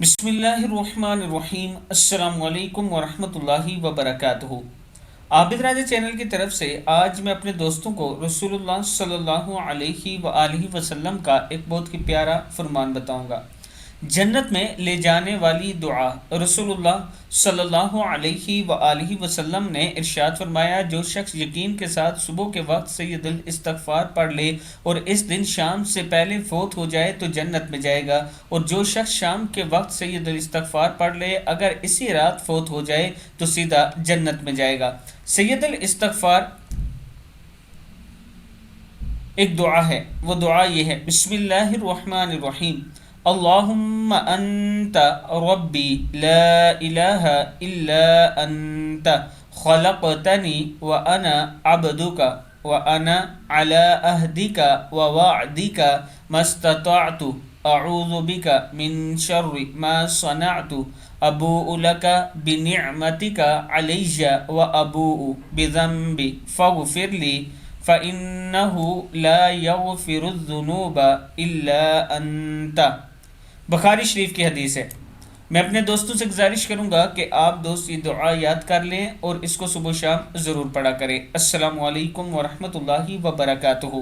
بسم اللہ الرحمن الرحیم۔ السلام علیکم ورحمۃ اللہ وبرکاتہ۔ عابد راجہ چینل کی طرف سے آج میں اپنے دوستوں کو رسول اللہ صلی اللہ علیہ وآلہ وسلم کا ایک بہت ہی پیارا فرمان بتاؤں گا، جنت میں لے جانے والی دعا۔ رسول اللہ صلی اللہ علیہ وآلہ وسلم نے ارشاد فرمایا، جو شخص یقین کے ساتھ صبح کے وقت سید الاستغفار پڑھ لے اور اس دن شام سے پہلے فوت ہو جائے تو جنت میں جائے گا، اور جو شخص شام کے وقت سید الاستغفار پڑھ لے اگر اسی رات فوت ہو جائے تو سیدھا جنت میں جائے گا۔ سید الاستغفار ایک دعا ہے، وہ دعا یہ ہے: بسم اللہ الرحمن الرحیم، اللہم انت ربی لا الہ الا انت خلقتنی وانا عبدک وانا علی عہدک ووعدک ما استطعت اعوذ بک من شر ما صنعت ابوء لک بنعمتک علی وابوء بذنبی فاغفر لی فَإِنَّهُ لَا يَغْفِرُ الذُّنُوبَ إِلَّا أَنْتَ۔ بخاری شریف کی حدیث ہے۔ میں اپنے دوستوں سے گزارش کروں گا کہ آپ دوست یہ دعا یاد کر لیں اور اس کو صبح و شام ضرور پڑھا کریں۔ السلام علیکم ورحمۃ اللہ وبرکاتہ۔